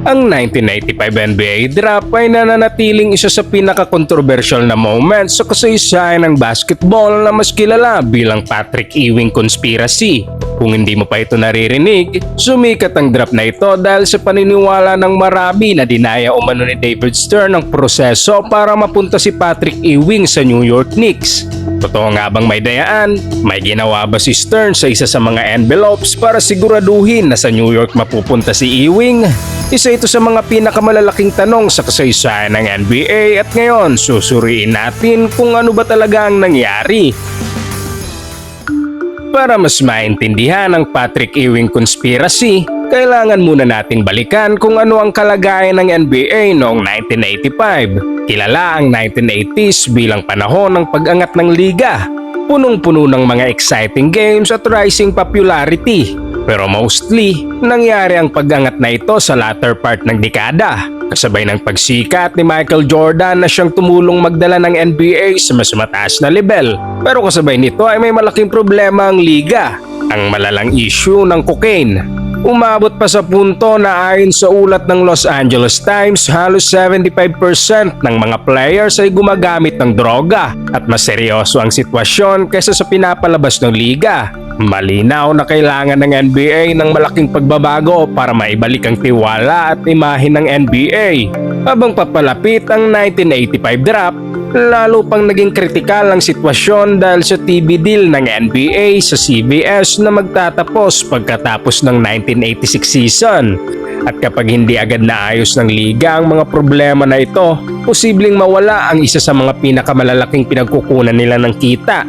Ang 1995 NBA draft ay nananatiling isa sa pinaka-controversial na moment sa kasaysayan ng basketball na mas kilala bilang Patrick Ewing Conspiracy. Kung hindi mo pa ito naririnig, sumikat ang draft na ito dahil sa paniniwala ng marami na dinaya umano ni David Stern ang proseso para mapunta si Patrick Ewing sa New York Knicks. Totoo nga bang may dayaan? May ginawa ba si Stern sa isa sa mga envelopes para siguraduhin na sa New York mapupunta si Ewing? Isa ito sa mga pinakamalalaking tanong sa kasaysayan ng NBA at ngayon susuriin natin kung ano ba talaga ang nangyari. Para mas maintindihan ang Patrick Ewing Conspiracy, kailangan muna nating balikan kung ano ang kalagayan ng NBA noong 1985. Kilala ang 1980s bilang panahon ng pag-angat ng liga. Punong-puno ng mga exciting games at rising popularity. Pero mostly, nangyari ang pag-angat na ito sa latter part ng dekada. Kasabay ng pagsikat ni Michael Jordan na siyang tumulong magdala ng NBA sa mas mataas na level. Pero kasabay nito ay may malaking problema ang liga. Ang malalang issue ng cocaine. Umabot pa sa punto na ayon sa ulat ng Los Angeles Times, halos 75% ng mga players ay gumagamit ng droga at mas seryoso ang sitwasyon kaysa sa pinapalabas ng liga. Malinaw na kailangan ng NBA ng malaking pagbabago para maibalik ang tiwala at imahe ng NBA. Habang papalapit ang 1985 draft, lalo pang naging kritikal ang sitwasyon dahil sa TV deal ng NBA sa CBS na magtatapos pagkatapos ng 1986 season. At kapag hindi agad naayos ng liga ang mga problema na ito, posibleng mawala ang isa sa mga pinakamalalaking pinagkukunan nila ng kita.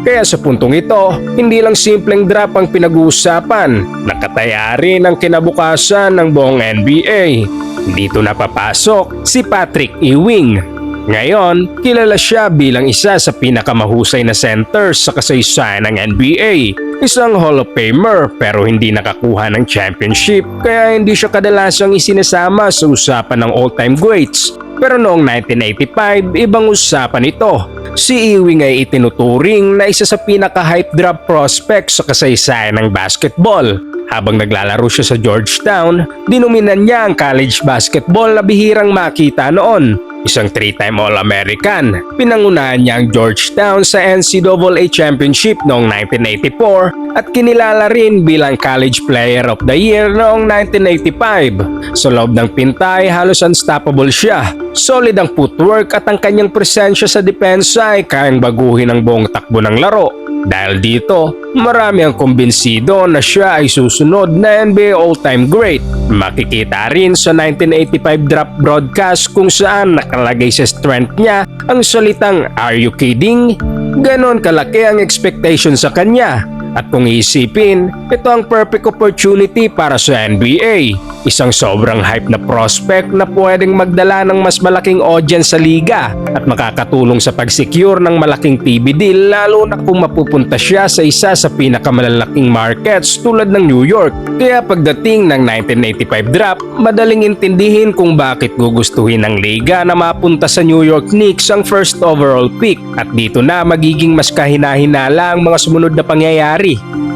Kaya sa puntong ito, hindi lang simpleng draft ang pinag-uusapan, nakataya rin ang kinabukasan ng buong NBA. Dito na papasok si Patrick Ewing. Ngayon, kilala siya bilang isa sa pinakamahusay na centers sa kasaysayan ng NBA. Isang Hall of Famer pero hindi nakakuha ng championship kaya hindi siya kadalasang isinasama sa usapan ng all-time greats. Pero noong 1985, ibang usapan ito. Si Ewing ay itinuturing na isa sa pinaka-hype draft prospect sa kasaysayan ng basketball. Habang naglalaro siya sa Georgetown, dinominan niya ang college basketball na bihirang makita noon. Isang 3-time All-American, pinangunahan niya ang Georgetown sa NCAA Championship noong 1984 at kinilala rin bilang College Player of the Year noong 1985. Sa loob ng pinta ay halos unstoppable siya. Solid ang footwork at ang kanyang presensya sa depensa ay kayang baguhin ang buong takbo ng laro. Dahil dito, marami ang kumbinsido na siya ay susunod na NBA all-time great. Makikita rin sa 1985 draft broadcast kung saan nakalagay sa strength niya ang salitang "Are you kidding?" Ganon kalaki ang expectation sa kanya. At kung iisipin, ito ang perfect opportunity para sa NBA. Isang sobrang hype na prospect na pwedeng magdala ng mas malaking audience sa liga at makakatulong sa pag-secure ng malaking TV deal lalo na kung mapupunta siya sa isa sa pinakamalalaking markets tulad ng New York. Kaya pagdating ng 1985 draft, madaling intindihin kung bakit gugustuhin ng liga na mapunta sa New York Knicks ang first overall pick at dito na magiging mas kahina-hinala ang mga sumunod na pangyayari.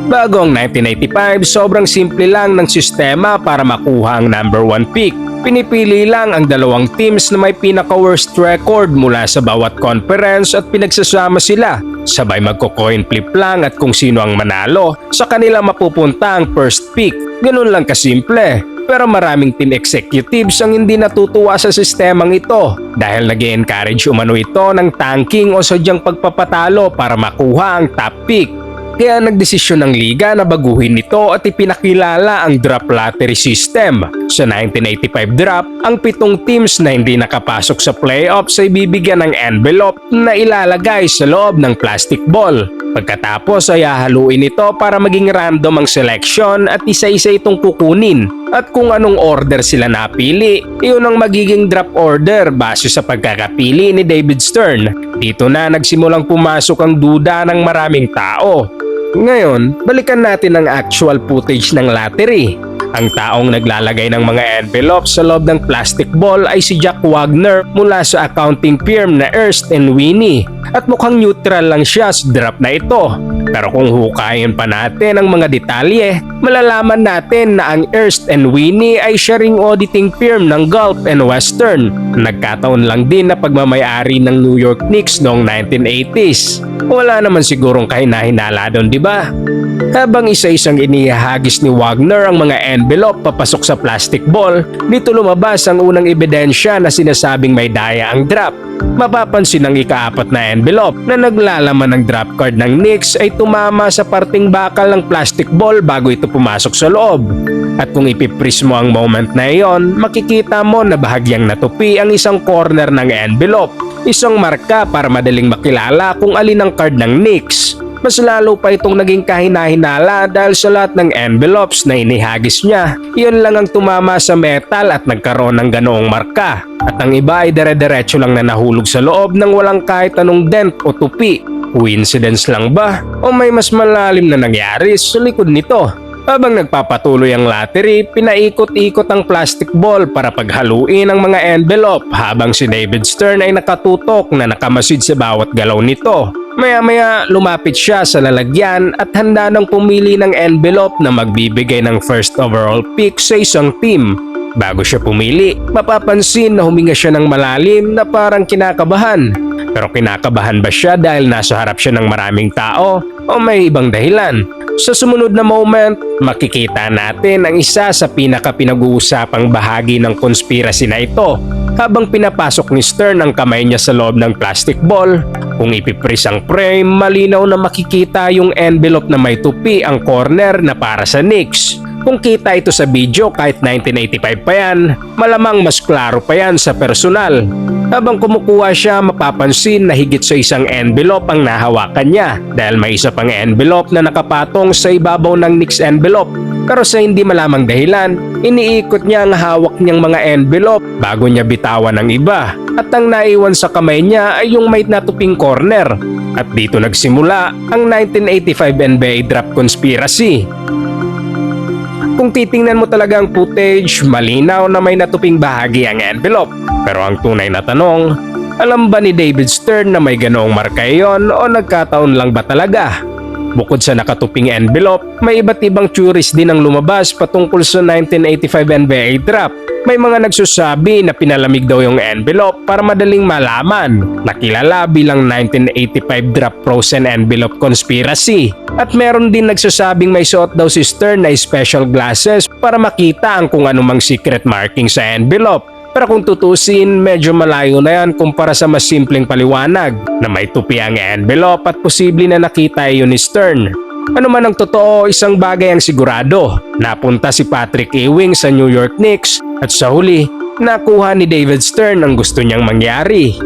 Bago ang 1985, sobrang simple lang ng sistema para makuha ang number 1 pick. Pinipili lang ang dalawang teams na may pinaka-worst record mula sa bawat conference at pinagsasama sila. Sabay magko-coin flip lang at kung sino ang manalo, sa kanila mapupunta ang first pick. Ganun lang kasimple. Pero maraming team executives ang hindi natutuwa sa sistemang ito dahil nag-encourage umano ito ng tanking o sadyang pagpapatalo para makuha ang top pick. Kaya nagdesisyon ng liga na baguhin ito at ipinakilala ang draft lottery system. Sa 1985 draft, ang 7 teams na hindi nakapasok sa playoffs ay bibigyan ng envelope na ilalagay sa loob ng plastic ball. Pagkatapos ay hahaluin ito para maging random ang selection at isa-isa itong kukunin. At kung anong order sila napili, iyon ang magiging draft order base sa pagkakapili ni David Stern. Dito na nagsimulang pumasok ang duda ng maraming tao. Ngayon, balikan natin ang actual footage ng lottery. Ang taong naglalagay ng mga envelopes sa loob ng plastic ball ay si Jack Wagner mula sa accounting firm na Ernst & Whinney. At mukhang neutral lang siya sa draft na ito. Pero kung hukayin pa natin ang mga detalye, malalaman natin na ang Ernst & Whinney ay siya ring auditing firm ng Gulf and Western. Nagkataon lang din na pagmamayari ng New York Knicks noong 1980s. Wala naman sigurong kahinahinala doon, di ba? Habang isa-isang inihahagis ni Wagner ang mga envelope papasok sa plastic ball, dito lumabas ang unang ebidensya na sinasabing may daya ang drop. Mapapansin ang ikaapat na envelope na naglalaman ng drop card ng Knicks ay tumama sa parting bakal ng plastic ball bago ito pumasok sa loob. At kung ipipris mo ang moment na iyon, makikita mo na bahagyang natupi ang isang corner ng envelope. Isang marka para madaling makilala kung alin ang card ng Knicks. Mas lalo pa itong naging kahinahinala dahil sa lahat ng envelopes na inihagis niya, iyon lang ang tumama sa metal at nagkaroon ng ganoong marka. At ang iba ay dire-diretso lang na nahulog sa loob nang walang kahit anong dent o tupi. Coincidence lang ba? O may mas malalim na nangyari sa likod nito? Habang nagpapatuloy ang lottery, pinaikot-ikot ang plastic ball para paghaluin ang mga envelope habang si David Stern ay nakatutok na nakamasid sa bawat galaw nito. Maya-maya lumapit siya sa lalagyan at handa nang pumili ng envelope na magbibigay ng first overall pick sa isang team. Bago siya pumili, mapapansin na huminga siya ng malalim na parang kinakabahan. Pero kinakabahan ba siya dahil nasa harap siya ng maraming tao o may ibang dahilan? Sa sumunod na moment, makikita natin ang isa sa pinaka-pinag-uusapang bahagi ng conspiracy na ito. Habang pinapasok ni Stern ang kamay niya sa loob ng plastic ball, kung ipipris ang frame, malinaw na makikita yung envelope na may tupi ang corner na para sa Knicks. Kung kita ito sa video kahit 1985 pa yan, malamang mas klaro pa yan sa personal. Habang kumukuha siya, mapapansin na higit sa isang envelope ang nahawakan niya dahil may isa pang envelope na nakapatong sa ibabaw ng Knicks envelope. Pero sa hindi malamang dahilan, iniikot niya ang hawak niyang mga envelope bago niya bitawan ng iba. At ang naiwan sa kamay niya ay yung may natuping corner. At dito nagsimula ang 1985 NBA draft conspiracy. Kung titingnan mo talaga ang footage, malinaw na may natuping bahagi ang envelope. Pero ang tunay na tanong, alam ba ni David Stern na may ganoong marka iyon o nagkataon lang ba talaga? Bukod sa nakatuping envelope, may iba't ibang theories din ang lumabas patungkol sa 1985 NBA draft. May mga nagsasabi na pinalamig daw yung envelope para madaling malaman, nakilala bilang 1985 draft frozen envelope conspiracy. At meron din nagsasabing may suot daw si Stern na special glasses para makita ang kung anumang secret marking sa envelope. Pero kung tutusin, medyo malayo na yan kumpara sa mas simpleng paliwanag na may tupi ang envelope at posible na nakita yun ni Stern. Ano man ang totoo, isang bagay ang sigurado. Napunta si Patrick Ewing sa New York Knicks at sa huli, nakuha ni David Stern ang gusto niyang mangyari.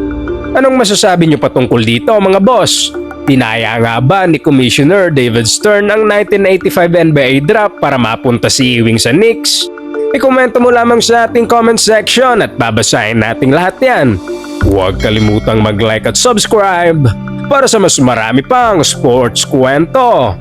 Anong masasabi niyo patungkol dito mga boss? Tinaya nga ba ni Commissioner David Stern ang 1985 NBA draft para mapunta si Ewing sa Knicks? I-komento mo lamang sa ating comment section at babasahin nating lahat yan. Huwag kalimutang mag-like at subscribe para sa mas marami pang sports kwento.